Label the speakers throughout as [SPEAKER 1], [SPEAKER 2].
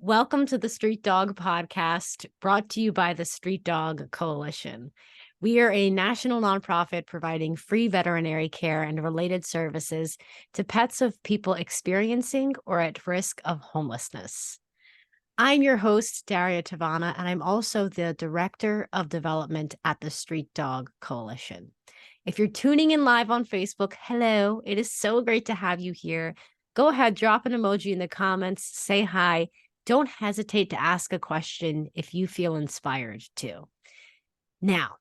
[SPEAKER 1] Welcome to the Street Dog Podcast, brought to you by the Street Dog Coalition. We are a national nonprofit providing free veterinary care and related services to pets of people experiencing or at risk of homelessness. I'm your host, Daria Tavana, and I'm also the Director of Development at the Street Dog Coalition. If you're tuning in live on Facebook, hello, it is so great to have you here. Go ahead, drop an emoji in the comments, say hi. Don't hesitate to ask a question if you feel inspired to. Now,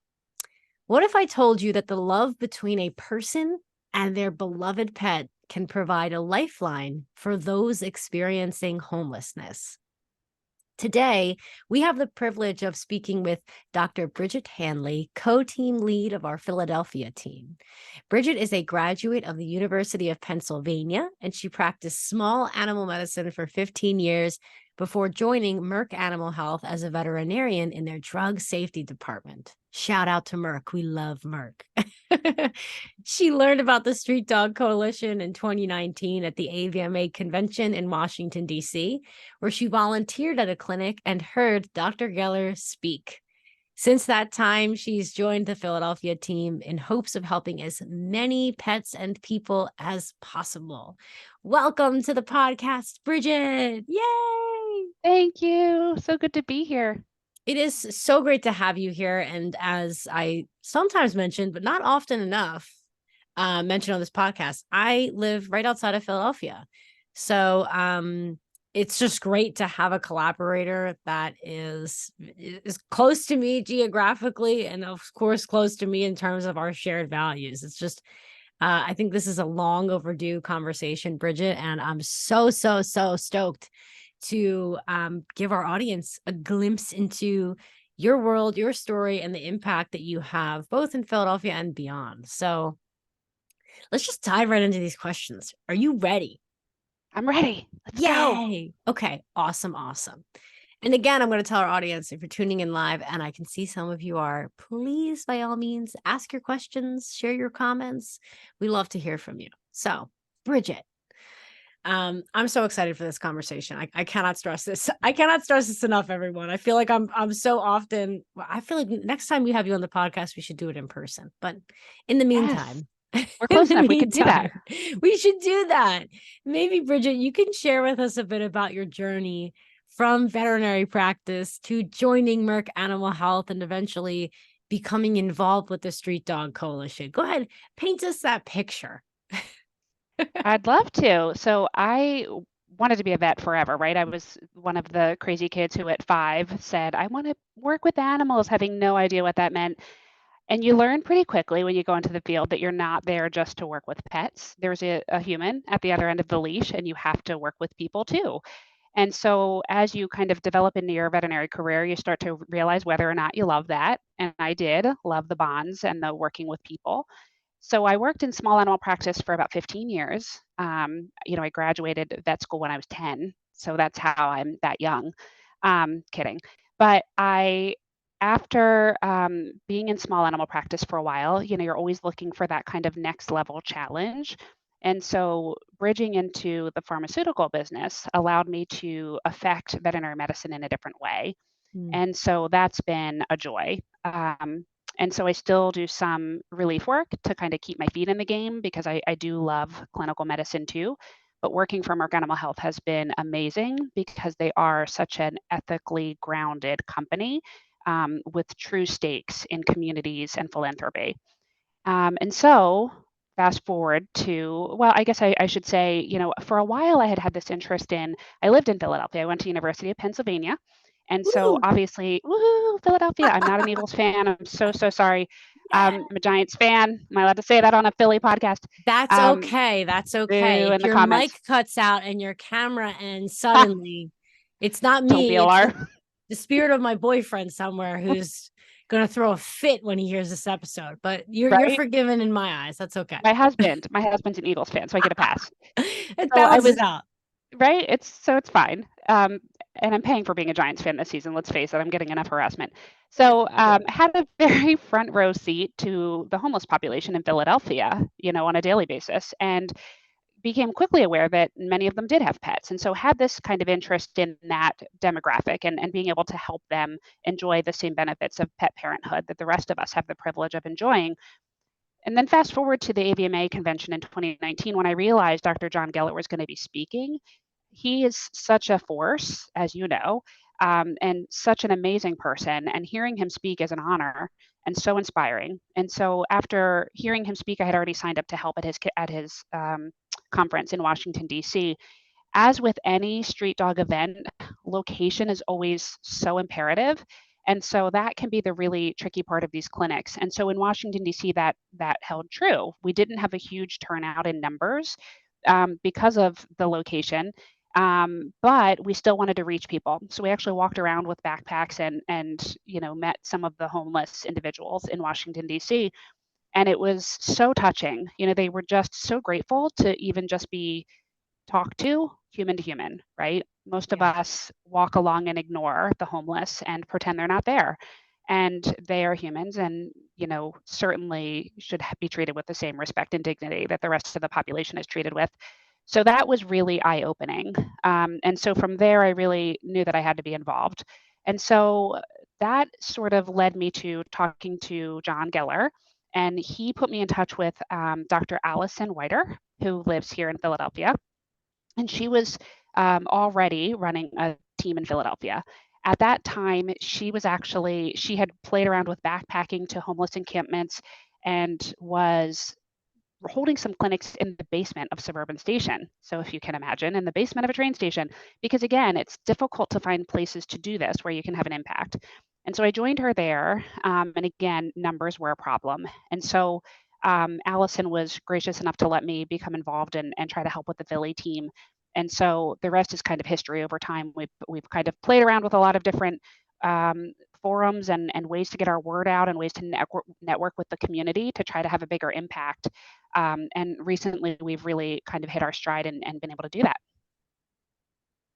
[SPEAKER 1] what if I told you that the love between a person and their beloved pet can provide a lifeline for those experiencing homelessness? Today, we have the privilege of speaking with Dr. Bridget Hanley, co-team lead of our Philadelphia team. Bridget is a graduate of the University of Pennsylvania, and she practiced small animal medicine for 15 years before joining Merck Animal Health as a veterinarian in their drug safety department. Shout out to Merck. We love Merck. She learned about the Street Dog Coalition in 2019 at the AVMA convention in Washington, D.C., where she volunteered at a clinic and heard Dr. Geller speak. Since that time, she's joined the Philadelphia team in hopes of helping as many pets and people as possible. Welcome to the podcast, Bridget. Yay!
[SPEAKER 2] Thank you. So good to be here.
[SPEAKER 1] It is so great to have you here. And as I sometimes mention, but not often enough, mention on this podcast, I live right outside of Philadelphia. So it's just great to have a collaborator that is close to me geographically and of course close to me in terms of our shared values. It's just I think this is a long overdue conversation, Bridget, and I'm so stoked to give our audience a glimpse into your world, your story, and the impact that you have both in Philadelphia and beyond. So let's just dive right into these questions. Are you ready?
[SPEAKER 2] I'm ready. Let's go.
[SPEAKER 1] Okay, awesome. And again, I'm going to tell our audience, if you're tuning in live, and I can see some of you are, please, by all means, ask your questions, share your comments. We love to hear from you. So, Bridget, I'm so excited for this conversation. I cannot stress this. I cannot stress this enough, everyone. I feel like I'm so often, I feel like next time we have you on the podcast, we should do it in person. But in the meantime,
[SPEAKER 2] we're close enough. We can do that.
[SPEAKER 1] We should do that. Maybe, Bridget, you can share with us a bit about your journey from veterinary practice to joining Merck Animal Health and eventually becoming involved with the Street Dog Coalition. Go ahead, paint us that picture.
[SPEAKER 2] I'd love to. So I wanted to be a vet forever, right? I was one of the crazy kids who at 5 said, I want to work with animals, having no idea what that meant. And you learn pretty quickly when you go into the field that you're not there just to work with pets. There's a human at the other end of the leash, and you have to work with people too. And so as you kind of develop into your veterinary career, you start to realize whether or not you love that. And I did love the bonds and the working with people. So I worked in small animal practice for about 15 years. I graduated vet school when I was 10. So that's how I'm that young. Kidding. But after being in small animal practice for a while, you're always looking for that kind of next level challenge. And so bridging into the pharmaceutical business allowed me to affect veterinary medicine in a different way. And so that's been a joy. And so I still do some relief work to kind of keep my feet in the game because I do love clinical medicine too. But working for Merck Animal Health has been amazing because they are such an ethically grounded company with true stakes in communities and philanthropy. And so fast forward to, well, I guess I should say, for a while I had this interest I lived in Philadelphia. I went to University of Pennsylvania. And so obviously, woohoo, Philadelphia. I'm not an Eagles fan. I'm so sorry. I'm a Giants fan. Am I allowed to say that on a Philly podcast?
[SPEAKER 1] That's okay. That's okay. If your mic cuts out and your camera ends suddenly, it's not me.
[SPEAKER 2] Don't be alarmed.
[SPEAKER 1] It's the spirit of my boyfriend somewhere who's going to throw a fit when he hears this episode. But you're forgiven in my eyes. That's okay.
[SPEAKER 2] My husband's an Eagles fan, so I get a pass.
[SPEAKER 1] It balances out.
[SPEAKER 2] Right? It's fine. And I'm paying for being a Giants fan this season. Let's face it, I'm getting enough harassment. So had a very front row seat to the homeless population in Philadelphia, on a daily basis. And became quickly aware that many of them did have pets. And so had this kind of interest in that demographic and being able to help them enjoy the same benefits of pet parenthood that the rest of us have the privilege of enjoying. And then fast forward to the AVMA convention in 2019 when I realized Dr. John Geller was going to be speaking. He is such a force, as you know, and such an amazing person. And hearing him speak is an honor and so inspiring. And so after hearing him speak, I had already signed up to help at his conference in Washington D.C. As with any street dog event, location is always so imperative. And so that can be the really tricky part of these clinics. And so in Washington, D.C., that held true. We didn't have a huge turnout in numbers because of the location. But we still wanted to reach people. So we actually walked around with backpacks and met some of the homeless individuals in Washington, D.C. And it was so touching. They were just so grateful to even just be talk to human, right? Most of
[SPEAKER 1] Yeah.
[SPEAKER 2] us walk along and ignore the homeless and pretend they're not there. And they are humans and, certainly should be treated with the same respect and dignity that the rest of the population is treated with. So that was really eye opening. And so from there, I really knew that I had to be involved. And so that sort of led me to talking to John Geller. And he put me in touch with Dr. Allison Whiter, who lives here in Philadelphia. And she was already running a team in Philadelphia. At that time, she had played around with backpacking to homeless encampments and was holding some clinics in the basement of suburban station. So if you can imagine, in the basement of a train station, because again, it's difficult to find places to do this where you can have an impact. And so I joined her there. And again, numbers were a problem. And so Allison was gracious enough to let me become involved and try to help with the Philly team. And so the rest is kind of history over time. We've kind of played around with a lot of different forums and ways to get our word out and ways to network with the community to try to have a bigger impact. And recently, we've really kind of hit our stride and been able to do that.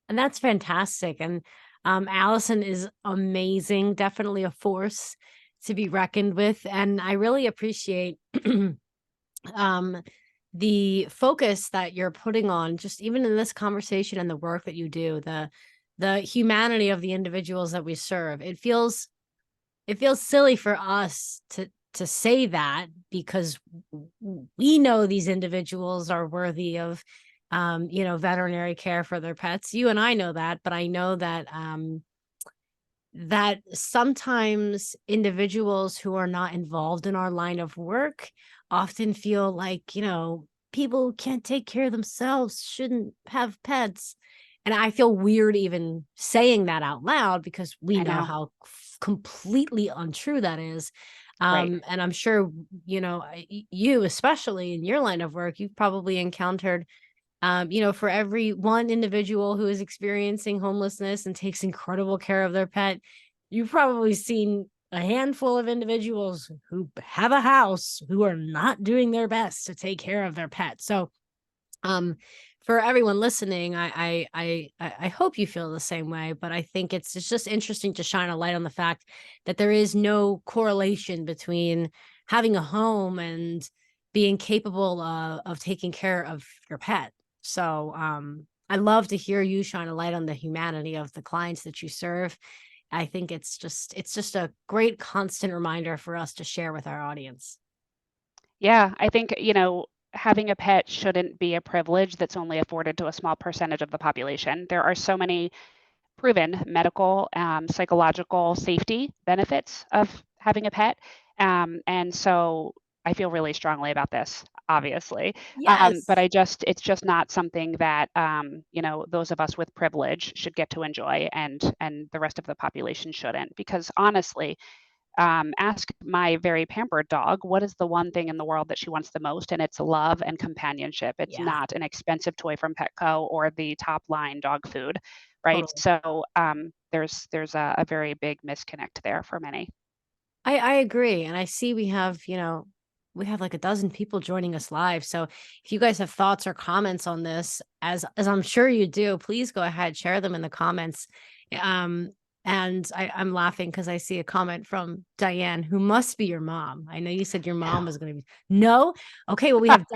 [SPEAKER 1] And that's fantastic. And Allison is amazing, definitely a force to be reckoned with. And I really appreciate um, the focus that you're putting on, just even in this conversation and the work that you do, the humanity of the individuals that we serve. It feels silly for us to say that because we know these individuals are worthy of veterinary care for their pets. You and I know that, but I know that that sometimes individuals who are not involved in our line of work often feel like, people who can't take care of themselves shouldn't have pets. And I feel weird even saying that out loud because we
[SPEAKER 2] I
[SPEAKER 1] know
[SPEAKER 2] know.
[SPEAKER 1] how completely untrue that is.
[SPEAKER 2] Right.
[SPEAKER 1] And I'm sure, you, especially in your line of work, you've probably encountered for every one individual who is experiencing homelessness and takes incredible care of their pet, you've probably seen a handful of individuals who have a house who are not doing their best to take care of their pet. So, for everyone listening, I hope you feel the same way, but I think it's just interesting to shine a light on the fact that there is no correlation between having a home and being capable of taking care of your pet. So I love to hear you shine a light on the humanity of the clients that you serve. I think it's just a great constant reminder for us to share with our audience.
[SPEAKER 2] Yeah, I think, having a pet shouldn't be a privilege that's only afforded to a small percentage of the population. There are so many proven medical, psychological safety benefits of having a pet. And so I feel really strongly about this, obviously. But
[SPEAKER 1] Yes.
[SPEAKER 2] it's just not something that, those of us with privilege should get to enjoy and the rest of the population shouldn't. Because honestly, ask my very pampered dog, what is the one thing in the world that she wants the most? And it's love and companionship. It's
[SPEAKER 1] Yeah,
[SPEAKER 2] not an expensive toy from Petco or the top line dog food, right?
[SPEAKER 1] totally.
[SPEAKER 2] So there's a very big misconnect there for many.
[SPEAKER 1] I agree. And I see we have like a dozen people joining us live. So if you guys have thoughts or comments on this, as I'm sure you do, please go ahead, share them in the comments. Um, And I'm laughing because I see a comment from Diane, who must be your mom. I know you said your mom was going to be. No? Okay, well, we have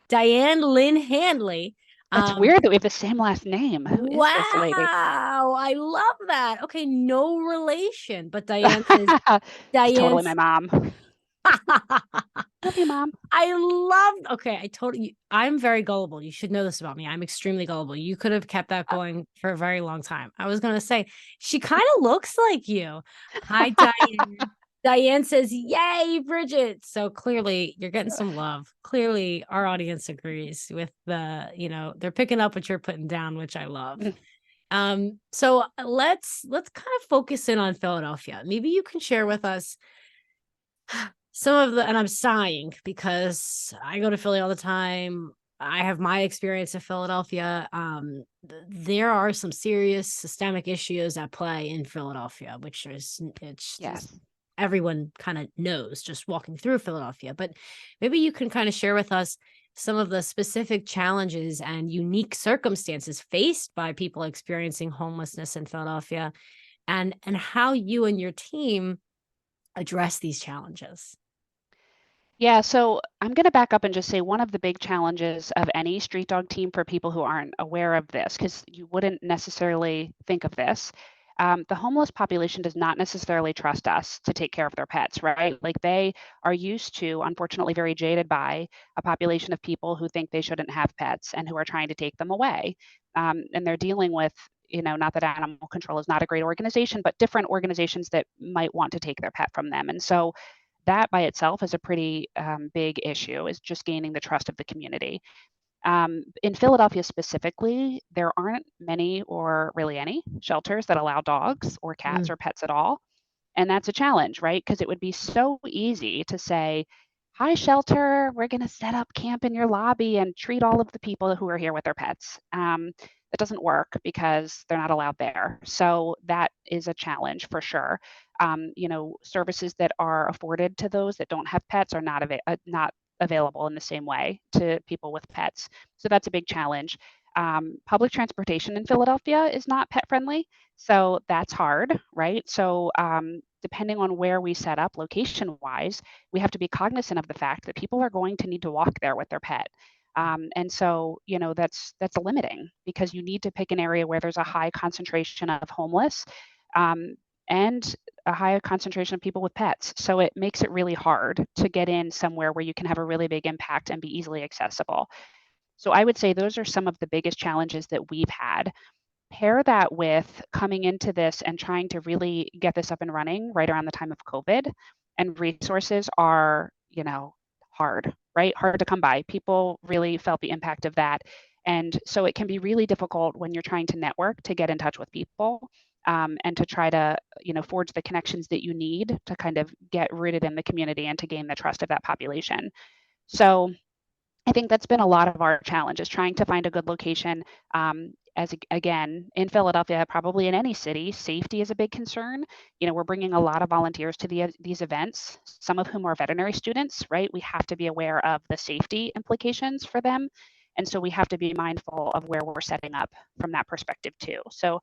[SPEAKER 1] Diane Lynn Hanley.
[SPEAKER 2] That's weird that we have the same last name. Who is this lady?
[SPEAKER 1] Wow, I love that. Okay, no relation, but Diane says,
[SPEAKER 2] It's totally my
[SPEAKER 1] Diane's.
[SPEAKER 2] mom. Love you, Mom.
[SPEAKER 1] I'm very gullible. You should know this about me. I'm extremely gullible. You could have kept that going for a very long time. I was going to say, she kind of looks like you. Hi, Diane. Diane says, yay, Bridget. So clearly you're getting some love. Clearly our audience agrees with they're picking up what you're putting down, which I love. So let's kind of focus in on Philadelphia. Maybe you can share with us some of and I'm sighing because I go to Philly all the time. I have my experience of Philadelphia. There are some serious systemic issues at play in Philadelphia, which it's
[SPEAKER 2] Yes.
[SPEAKER 1] just everyone kind of knows just walking through Philadelphia. But maybe you can kind of share with us some of the specific challenges and unique circumstances faced by people experiencing homelessness in Philadelphia, and how you and your team address these challenges.
[SPEAKER 2] Yeah, so I'm going to back up and just say one of the big challenges of any street dog team for people who aren't aware of this, because you wouldn't necessarily think of this, the homeless population does not necessarily trust us to take care of their pets, right? Like they are used to, unfortunately, very jaded by a population of people who think they shouldn't have pets and who are trying to take them away. And they're dealing with, not that animal control is not a great organization, but different organizations that might want to take their pet from them. And so that by itself is a pretty big issue, is just gaining the trust of the community. In Philadelphia specifically, there aren't many or really any shelters that allow dogs or cats or pets at all. And that's a challenge, right? Because it would be so easy to say, hi, shelter, we're going to set up camp in your lobby and treat all of the people who are here with their pets. It doesn't work because they're not allowed there. So that is a challenge for sure. Services that are afforded to those that don't have pets are not available in the same way to people with pets. So that's a big challenge. Public transportation in Philadelphia is not pet friendly. So that's hard, right? So depending on where we set up location wise, we have to be cognizant of the fact that people are going to need to walk there with their pet. And so, that's limiting because you need to pick an area where there's a high concentration of homeless and a high concentration of people with pets. So it makes it really hard to get in somewhere where you can have a really big impact and be easily accessible. So I would say those are some of the biggest challenges that we've had. Pair that with coming into this and trying to really get this up and running right around the time of COVID, and resources are, hard, right? Hard to come by. People really felt the impact of that. And so it can be really difficult when you're trying to network to get in touch with people and to try to, forge the connections that you need to kind of get rooted in the community and to gain the trust of that population. So I think that's been a lot of our challenge, is trying to find a good location. Again, in Philadelphia, probably in any city, safety is a big concern. We're bringing a lot of volunteers to these events, some of whom are veterinary students, right? We have to be aware of the safety implications for them. And so we have to be mindful of where we're setting up from that perspective too. So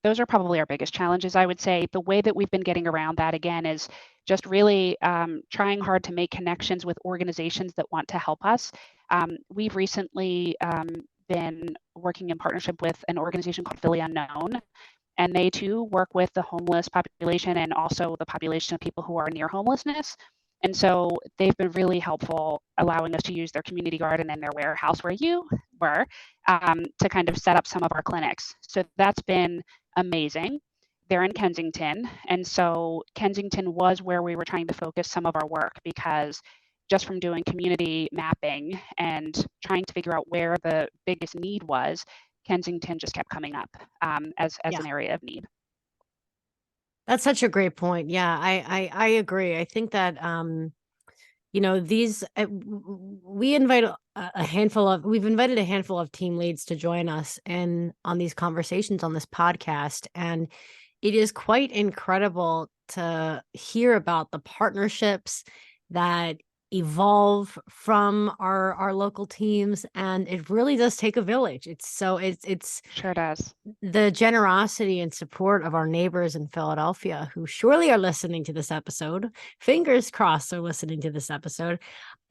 [SPEAKER 2] those are probably our biggest challenges. I would say the way that we've been getting around that, again, is just really trying hard to make connections with organizations that want to help us. We've recently been working in partnership with an organization called Philly Unknown, and they too work with the homeless population and also the population of people who are near homelessness. And so they've been really helpful, allowing us to use their community garden and their warehouse where you were to kind of set up some of our clinics. So that's been amazing. They're in Kensington. And so Kensington was where we were trying to focus some of our work, because just from doing community mapping and trying to figure out where the biggest need was, Kensington just kept coming up as an area of need.
[SPEAKER 1] That's such a great point. Yeah, I agree. I think that these we've invited a handful of team leads to join us on these conversations on this podcast, and it is quite incredible to hear about the partnerships that evolve from our local teams, and it really does take a village. It's
[SPEAKER 2] Sure does.
[SPEAKER 1] the generosity and support of our neighbors in Philadelphia, who surely are listening to this episode. Fingers crossed they're listening to this episode.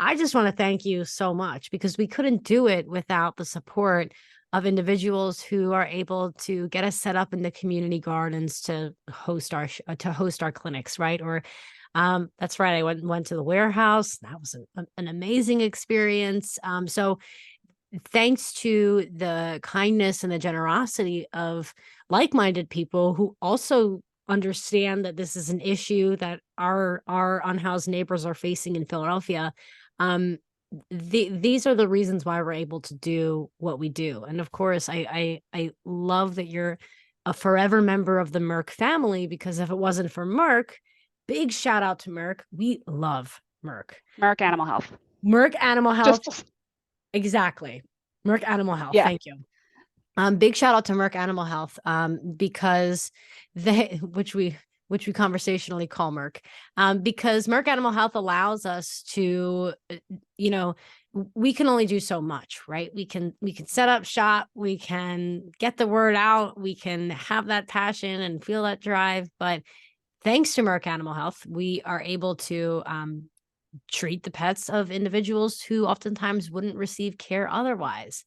[SPEAKER 1] I just want to thank you so much, because we couldn't do it without the support of individuals who are able to get us set up in the community gardens to host our clinics, right? Or that's right. I went to the warehouse. That was an amazing experience. So thanks to the kindness and the generosity of like-minded people who also understand that this is an issue that our unhoused neighbors are facing in Philadelphia. These are the reasons why we're able to do what we do. And of course, I love that you're a forever member of the Merck family, because if it wasn't for Merck, big shout out to Merck. We love Merck.
[SPEAKER 2] Merck Animal Health.
[SPEAKER 1] Merck Animal Health.
[SPEAKER 2] Just
[SPEAKER 1] Exactly. Merck Animal Health.
[SPEAKER 2] yeah.
[SPEAKER 1] Thank you. Big shout out to Merck Animal Health, because which we conversationally call Merck, because Merck Animal Health allows us to, we can only do so much, right? We can set up shop, we can get the word out, we can have that passion and feel that drive, but thanks to Merck Animal Health, we are able to treat the pets of individuals who oftentimes wouldn't receive care otherwise.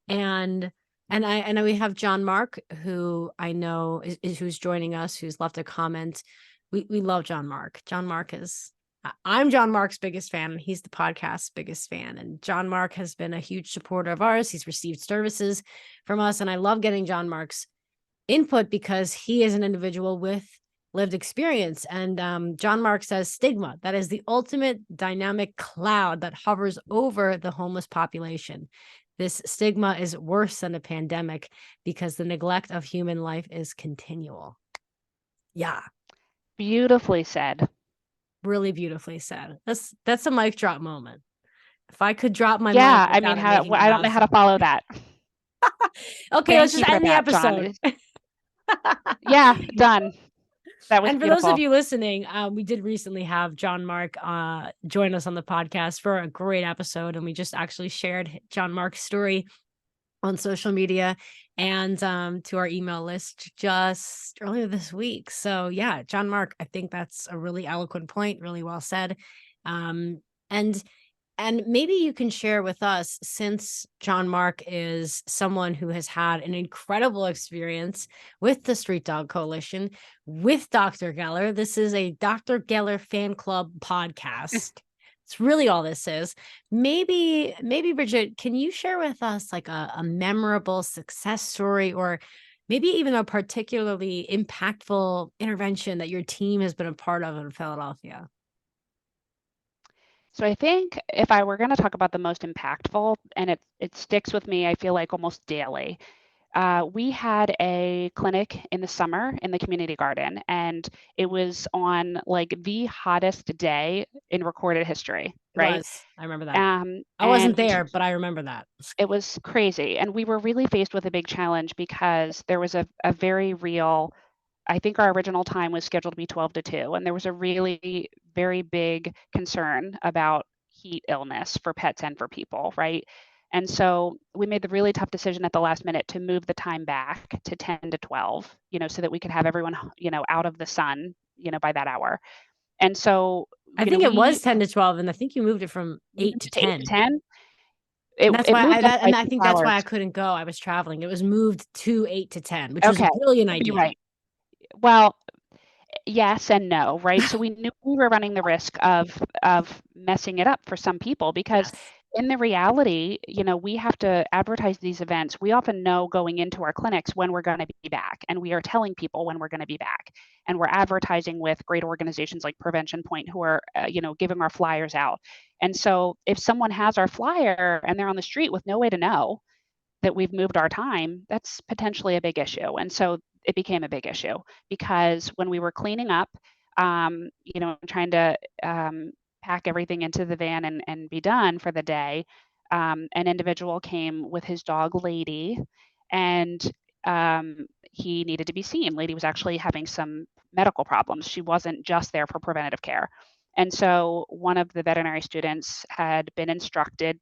[SPEAKER 1] And I know we have John Mark, who I know is who's joining us, who's left a comment. We love John Mark. John Mark is, I'm John Mark's biggest fan, and he's the podcast's biggest fan. And John Mark has been a huge supporter of ours. He's received services from us, and I love getting John Mark's input because he is an individual with lived experience. And John Mark says, stigma, that is the ultimate dynamic cloud that hovers over the homeless population. This stigma is worse than a pandemic because the neglect of human life is continual. Yeah.
[SPEAKER 2] Beautifully said.
[SPEAKER 1] Really beautifully said. That's a mic drop moment. If I could drop my
[SPEAKER 2] Yeah,
[SPEAKER 1] mic
[SPEAKER 2] I mean,
[SPEAKER 1] without it making
[SPEAKER 2] I don't know how to follow that.
[SPEAKER 1] Okay, let's
[SPEAKER 2] Thank you
[SPEAKER 1] just
[SPEAKER 2] for
[SPEAKER 1] end the
[SPEAKER 2] that,
[SPEAKER 1] episode.
[SPEAKER 2] John. Yeah, done. That was
[SPEAKER 1] And for those
[SPEAKER 2] beautiful.
[SPEAKER 1] of you listening, we did recently have John Mark join us on the podcast for a great episode, and we just actually shared John Mark's story on social media and to our email list just earlier this week. So yeah, John Mark, I think that's a really eloquent point, really well said. And maybe you can share with us, since John Mark is someone who has had an incredible experience with the Street Dog Coalition, with Dr. Geller. This is a Dr. Geller fan club podcast. It's really all this is. Maybe Bridget, can you share with us like a memorable success story, or maybe even a particularly impactful intervention that your team has been a part of in Philadelphia?
[SPEAKER 2] So I think if I were going to talk about the most impactful, and it sticks with me, I feel like almost daily. We had a clinic in the summer in the community garden, and it was on like the hottest day in recorded history,
[SPEAKER 1] It
[SPEAKER 2] right?
[SPEAKER 1] was. I remember that. I wasn't
[SPEAKER 2] And
[SPEAKER 1] there, but I remember that.
[SPEAKER 2] it was crazy. And we were really faced with a big challenge because there was a very real, I think our original time was scheduled to be 12 to 2, and there was a really very big concern about heat illness for pets and for people, right? And so we made the really tough decision at the last minute to move the time back to 10 to 12, so that we could have everyone, out of the sun, by that hour. And so,
[SPEAKER 1] I think it was 10 to 12, and I think you moved it from 8 to 10.
[SPEAKER 2] 8 to 10.
[SPEAKER 1] And that's
[SPEAKER 2] It
[SPEAKER 1] why
[SPEAKER 2] moved up by
[SPEAKER 1] I
[SPEAKER 2] 2
[SPEAKER 1] think that's why I
[SPEAKER 2] hours.
[SPEAKER 1] couldn't go. I was traveling. It was moved to 8 to 10, which was a
[SPEAKER 2] Okay,
[SPEAKER 1] brilliant
[SPEAKER 2] could be
[SPEAKER 1] idea.
[SPEAKER 2] right. Well, yes and no, right? So we knew we were running the risk of messing it up for some people, because
[SPEAKER 1] Yes.
[SPEAKER 2] in the reality, we have to advertise these events. We often know going into our clinics when we're going to be back, and we are telling people when we're going to be back, and we're advertising with great organizations like Prevention Point, who are giving our flyers out. And so if someone has our flyer and they're on the street with no way to know that we've moved our time, that's potentially a big issue. And so it became a big issue, because when we were cleaning up, trying to pack everything into the van and be done for the day, an individual came with his dog, Lady, and he needed to be seen. Lady was actually having some medical problems. She wasn't just there for preventative care. And so one of the veterinary students had been instructed,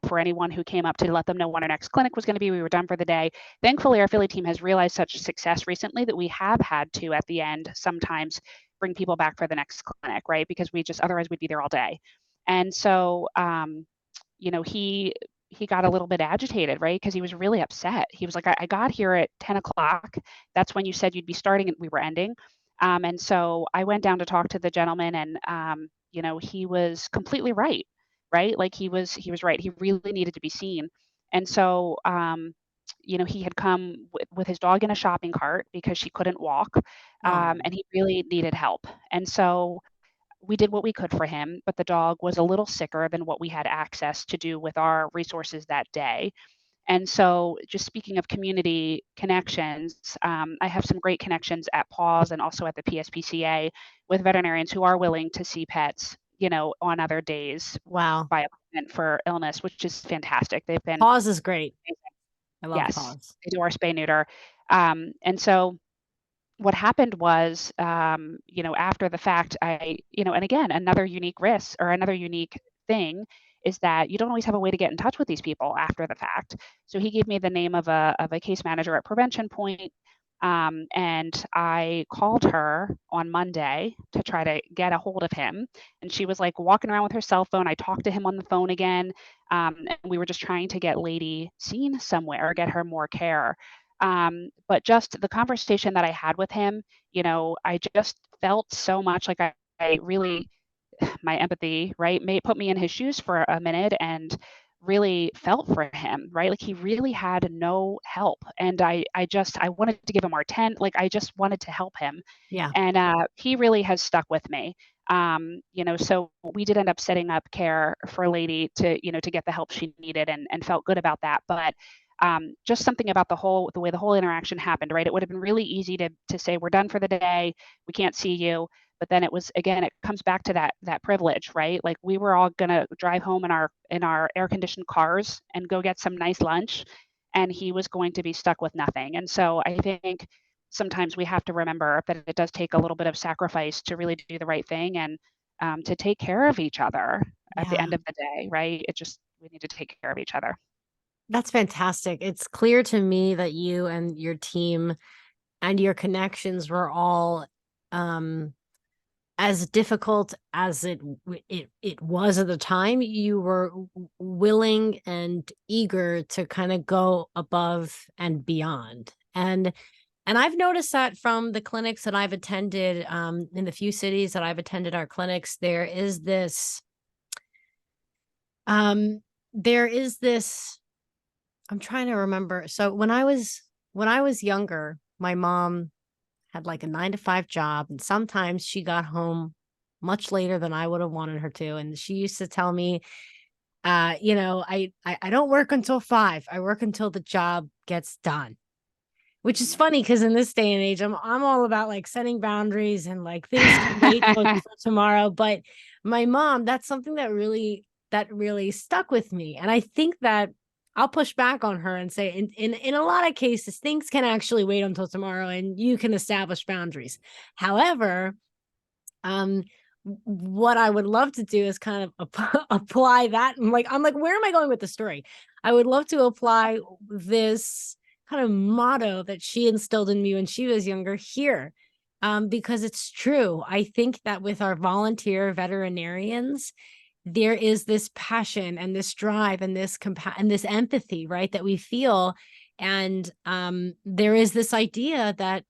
[SPEAKER 2] for anyone who came up, to let them know when our next clinic was going to be. We were done for the day. Thankfully, our Philly team has realized such success recently that we have had to, at the end, sometimes bring people back for the next clinic, right? Because otherwise we'd be there all day. And so, he got a little bit agitated, right? Because he was really upset. He was like, I got here at 10 o'clock. That's when you said you'd be starting and we were ending. And so I went down to talk to the gentleman, and he was completely right, right? Like he was right. He really needed to be seen. And so he had come with his dog in a shopping cart because she couldn't walk,
[SPEAKER 1] Oh,
[SPEAKER 2] and he really needed help. And so we did what we could for him, but the dog was a little sicker than what we had access to do with our resources that day. And so, just speaking of community connections, I have some great connections at Paws and also at the PSPCA with veterinarians who are willing to see pets, on other days
[SPEAKER 1] wow.
[SPEAKER 2] by appointment for illness, which is fantastic. They've been
[SPEAKER 1] Pause is great.
[SPEAKER 2] amazing.
[SPEAKER 1] I love
[SPEAKER 2] Yes,
[SPEAKER 1] pause.
[SPEAKER 2] they do our spay neuter. And so what happened was, after the fact, and again, another unique risk or another unique thing is that you don't always have a way to get in touch with these people after the fact. So he gave me the name of a case manager at Prevention Point. And I called her on Monday to try to get a hold of him. And she was like walking around with her cell phone. I talked to him on the phone again. And we were just trying to get Lady seen somewhere, get her more care. But just the conversation that I had with him, I just felt so much like I really, my empathy, right, may put me in his shoes for a minute and really felt for him, right? Like he really had no help. And I wanted to give him our tent. Like I just wanted to help him.
[SPEAKER 1] Yeah.
[SPEAKER 2] And he really has stuck with me. So we did end up setting up care for Lady to get the help she needed, and felt good about that. But just something about the way the whole interaction happened, right? It would have been really easy to say, we're done for the day. We can't see you. But then it comes back to that privilege, right? Like we were all gonna drive home in our air conditioned cars and go get some nice lunch, and he was going to be stuck with nothing. And so I think sometimes we have to remember that it does take a little bit of sacrifice to really do the right thing, and to take care of each other at the
[SPEAKER 1] Yeah.
[SPEAKER 2] end of the day, right? We need to take care of each other.
[SPEAKER 1] That's fantastic. It's clear to me that you and your team and your connections were all um as difficult as it was at the time. You were willing and eager to kind of go above and beyond. And I've noticed that from the clinics that I've attended, in the few cities that I've attended our clinics, um there is this, I'm trying to remember. So when I was younger, my mom had like a 9 to 5 job, and sometimes she got home much later than I would have wanted her to. And she used to tell me, I don't work until 5. I work until the job gets done. Which is
[SPEAKER 2] Mhm.
[SPEAKER 1] funny because in this day and age, I'm all about like setting boundaries and like things can wait till tomorrow. But my mom, that's something that really stuck with me. And I think that I'll push back on her and say in a lot of cases, things can actually wait until tomorrow and you can establish boundaries. However, um, what I would love to do is kind of apply that. And I'm like, where am I going with the story? I would love to apply this kind of motto that she instilled in me when she was younger here. Because it's true. I think that with our volunteer veterinarians, there is this passion and this drive and and this empathy, right, that we feel. And there is this idea that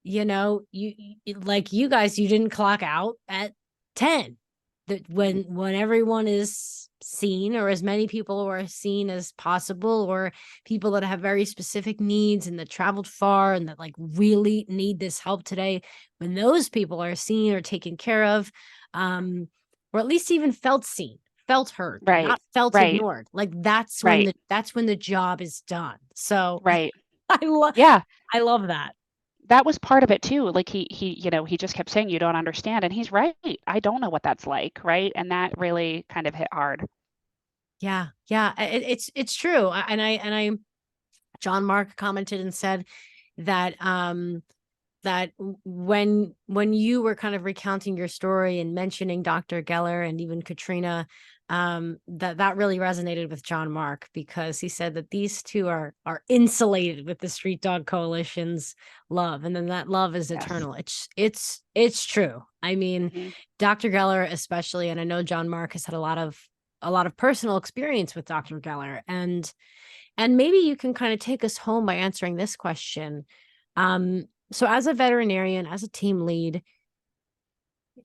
[SPEAKER 1] like you guys, you didn't clock out at 10. That when everyone is seen, or as many people are seen as possible, or people that have very specific needs and that traveled far and that like really need this help today, when those people are seen or taken care of, um or at least even felt seen, felt heard,
[SPEAKER 2] Right,
[SPEAKER 1] not felt
[SPEAKER 2] right,
[SPEAKER 1] ignored, like that's when
[SPEAKER 2] right,
[SPEAKER 1] the job is done. So
[SPEAKER 2] right.
[SPEAKER 1] i love
[SPEAKER 2] Yeah,
[SPEAKER 1] I love that.
[SPEAKER 2] that was part of it too. Like he just kept saying, "You don't understand," and he's right. I don't know what that's like, right? And that really kind of hit hard.
[SPEAKER 1] Yeah, yeah, it's true. And I John Mark commented and said that that when you were kind of recounting your story and mentioning Dr. Geller and even Katrina, that really resonated with John Mark, because he said that these two are insulated with the Street Dog Coalition's love, and then that love is
[SPEAKER 2] Yes.
[SPEAKER 1] eternal. It's true. I mean,
[SPEAKER 2] Mhm.
[SPEAKER 1] Dr. Geller especially, and I know John Mark has had a lot of personal experience with Dr. Geller, and maybe you can kind of take us home by answering this question. So as a veterinarian, as a team lead,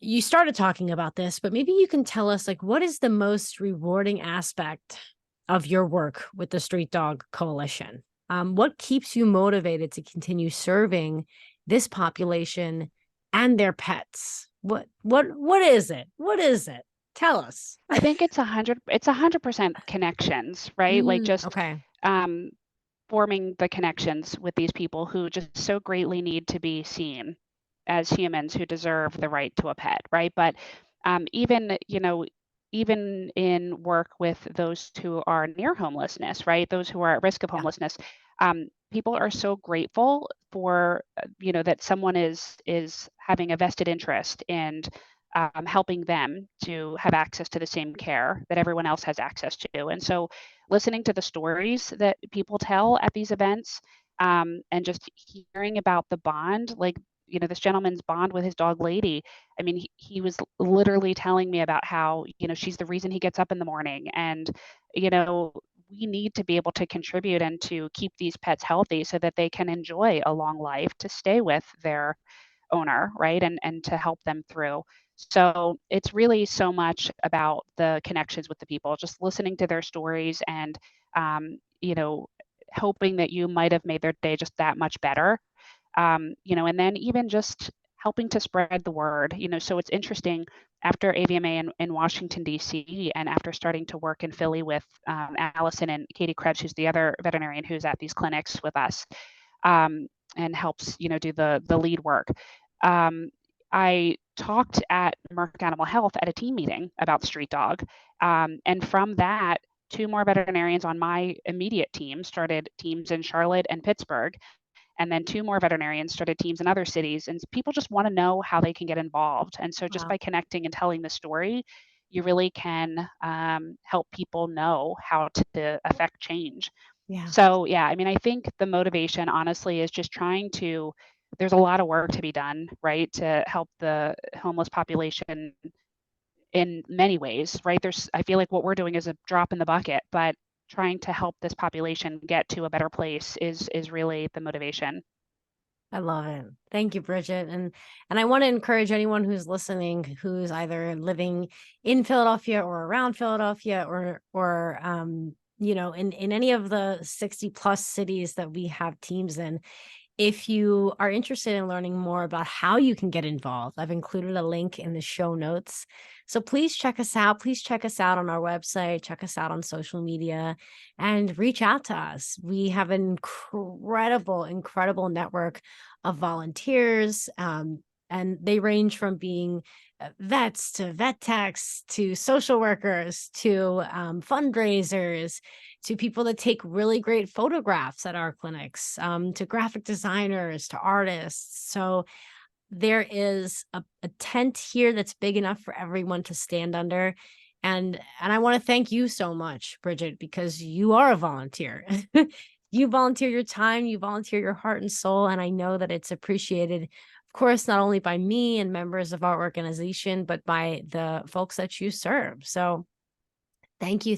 [SPEAKER 1] you started talking about this, but maybe you can tell us, like, what is the most rewarding aspect of your work with the Street Dog Coalition? What keeps you motivated to continue serving this population and their pets? What is it? What is it? Tell us.
[SPEAKER 2] I think it's 100% connections, right? Like just
[SPEAKER 1] Okay.
[SPEAKER 2] um, forming the connections with these people who just so greatly need to be seen as humans who deserve the right to a pet, right? But even, even in work with those who are near homelessness, right? Those who are at risk of
[SPEAKER 1] Yeah.
[SPEAKER 2] homelessness, people are so grateful for, that someone is having a vested interest in helping them to have access to the same care that everyone else has access to. And so listening to the stories that people tell at these events, and just hearing about the bond, like, this gentleman's bond with his dog Lady. I mean, he was literally telling me about how, she's the reason he gets up in the morning. And, you know, we need to be able to contribute and to keep these pets healthy so that they can enjoy a long life to stay with their owner, right? And to help them through. So it's really so much about the connections with the people, just listening to their stories and um, you know, hoping that you might have made their day just that much better. And then even just helping to spread the word. So it's interesting after AVMA in Washington D.C. and after starting to work in Philly with Allison and Katie Krebs, who's the other veterinarian who's at these clinics with us, and helps do the lead work. Um, I talked at Merck Animal Health at a team meeting about Street Dog, and from that, two more veterinarians on my immediate team started teams in Charlotte and Pittsburgh, and then two more veterinarians started teams in other cities. And people just want to know how they can get involved. And so just
[SPEAKER 1] Wow.
[SPEAKER 2] by connecting and telling the story, you really can help people know how to affect change.
[SPEAKER 1] Yeah.
[SPEAKER 2] So, yeah, I mean, I think the motivation, honestly, is just there's a lot of work to be done, right, to help the homeless population in many ways, right? I feel like what we're doing is a drop in the bucket, but trying to help this population get to a better place is really the motivation.
[SPEAKER 1] I love it. Thank you, Bridget. And I want to encourage anyone who's listening, who's either living in Philadelphia or around Philadelphia, or in any of the 60 plus cities that we have teams in. If you are interested in learning more about how you can get involved, I've included a link in the show notes. So please check us out. Please check us out on our website, check us out on social media, and reach out to us. We have an incredible network of volunteers. And they range from being vets to vet techs to social workers to fundraisers to people that take really great photographs at our clinics, to graphic designers, to artists. So there is a tent here that's big enough for everyone to stand under. And I want to thank you so much, Bridget, because you are a volunteer. You volunteer your time, you volunteer your heart and soul, and I know that it's appreciated, of course, not only by me and members of our organization, but by the folks that you serve. So thank you,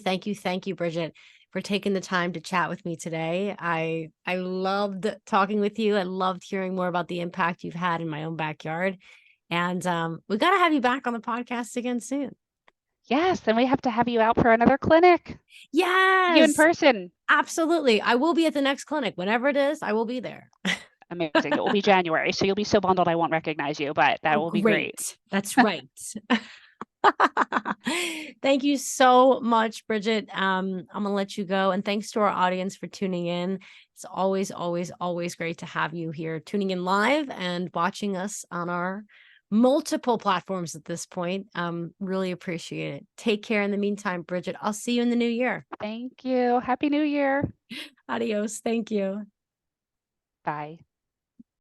[SPEAKER 1] Bridget, for taking the time to chat with me today. I loved talking with you. I loved hearing more about the impact you've had in my own backyard. And we got to have you back on the podcast again soon.
[SPEAKER 2] Yes, then we have to have you out for another clinic, you in
[SPEAKER 1] Yes,
[SPEAKER 2] person.
[SPEAKER 1] absolutely. I will be at the next clinic. Whenever it is, I will be there.
[SPEAKER 2] Amazing. It will be January, so you'll be so bundled I won't recognize you, but that
[SPEAKER 1] Oh,
[SPEAKER 2] will be great.
[SPEAKER 1] great. That's right. Thank you so much, Bridget. I'm gonna let you go. And thanks to our audience for tuning in. It's always great to have you here tuning in live and watching us on our multiple platforms at this point. Really appreciate it. Take care in the meantime, Bridget. I'll see you in the new year.
[SPEAKER 2] Thank you. Happy New Year.
[SPEAKER 1] Adios. Thank you.
[SPEAKER 2] Bye.